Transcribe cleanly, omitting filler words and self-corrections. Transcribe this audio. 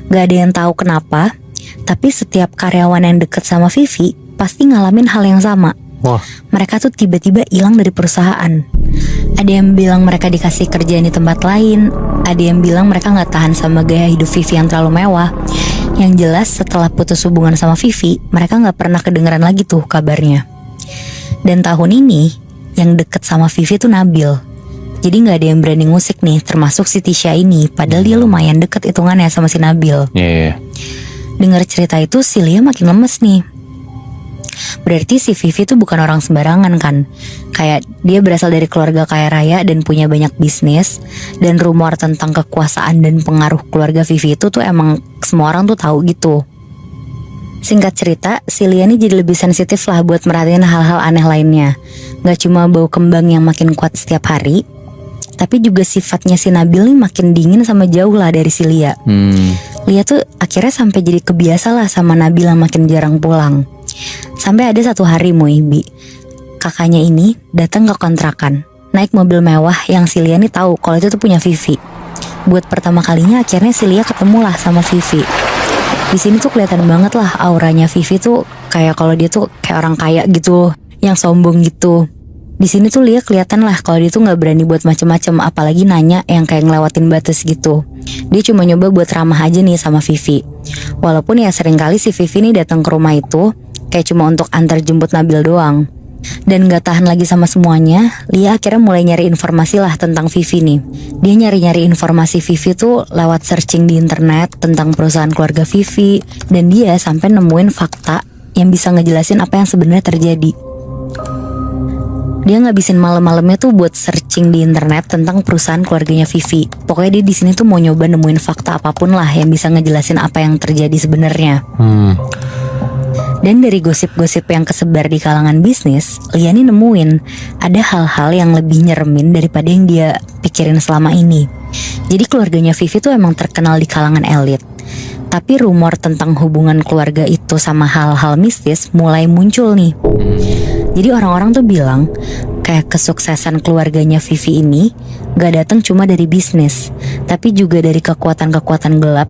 Gak ada yang tahu kenapa, tapi setiap karyawan yang deket sama Vivi pasti ngalamin hal yang sama. Wah. Mereka tuh tiba-tiba hilang dari perusahaan. Ada yang bilang mereka dikasih kerjaan di tempat lain, ada yang bilang mereka gak tahan sama gaya hidup Vivi yang terlalu mewah. Yang jelas setelah putus hubungan sama Vivi, mereka gak pernah kedengeran lagi tuh kabarnya. Dan tahun ini yang deket sama Vivi tuh Nabil. Jadi gak ada yang berani ngusik nih, termasuk si Tisha ini. Padahal dia lumayan deket hitungannya sama si Nabil. Dengar cerita itu si Lia makin lemes nih. Berarti si Vivi tuh bukan orang sembarangan kan. Kayak dia berasal dari keluarga kaya raya dan punya banyak bisnis. Dan rumor tentang kekuasaan dan pengaruh keluarga Vivi itu tuh emang semua orang tuh tahu gitu. Singkat cerita, si Lia ini jadi lebih sensitif lah buat merhatiin hal-hal aneh lainnya. Gak cuma bau kembang yang makin kuat setiap hari, tapi juga sifatnya si Nabil nih makin dingin sama jauh lah dari si Lia. Lia tuh akhirnya sampai jadi kebiasa lah sama Nabil yang makin jarang pulang. Sampai ada satu hari Muibi, kakaknya ini datang ke kontrakan, naik mobil mewah yang si Lia nih tahu kalau itu tuh punya Vivi. Buat pertama kalinya akhirnya si Lia ketemu lah sama Vivi. Di sini tuh kelihatan banget lah auranya Vivi tuh kayak kalau dia tuh kayak orang kaya gitu, yang sombong gitu. Di sini tuh Lia kelihatan lah kalau dia tuh nggak berani buat macem-macem, apalagi nanya yang kayak ngelewatin batas gitu. Dia cuma nyoba buat ramah aja nih sama Vivi. Walaupun ya seringkali si Vivi nih datang ke rumah itu kayak cuma untuk antar jemput Nabil doang. Dan gak tahan lagi sama semuanya, Lia akhirnya mulai nyari informasi lah tentang Vivi nih. Dia nyari-nyari informasi Vivi tuh lewat searching di internet tentang perusahaan keluarga Vivi. Dan dia sampai nemuin fakta yang bisa ngejelasin apa yang sebenarnya terjadi. Dia ngabisin malam-malamnya tuh buat searching di internet tentang perusahaan keluarganya Vivi. Pokoknya dia di sini tuh mau nyoba nemuin fakta apapun lah yang bisa ngejelasin apa yang terjadi sebenarnya. Dan dari gosip-gosip yang kesebar di kalangan bisnis, Lia nih nemuin ada hal-hal yang lebih nyeremin daripada yang dia pikirin selama ini. Jadi keluarganya Vivi tuh emang terkenal di kalangan elit. Tapi rumor tentang hubungan keluarga itu sama hal-hal mistis mulai muncul nih. Jadi orang-orang tuh bilang kayak kesuksesan keluarganya Vivi ini gak datang cuma dari bisnis, tapi juga dari kekuatan-kekuatan gelap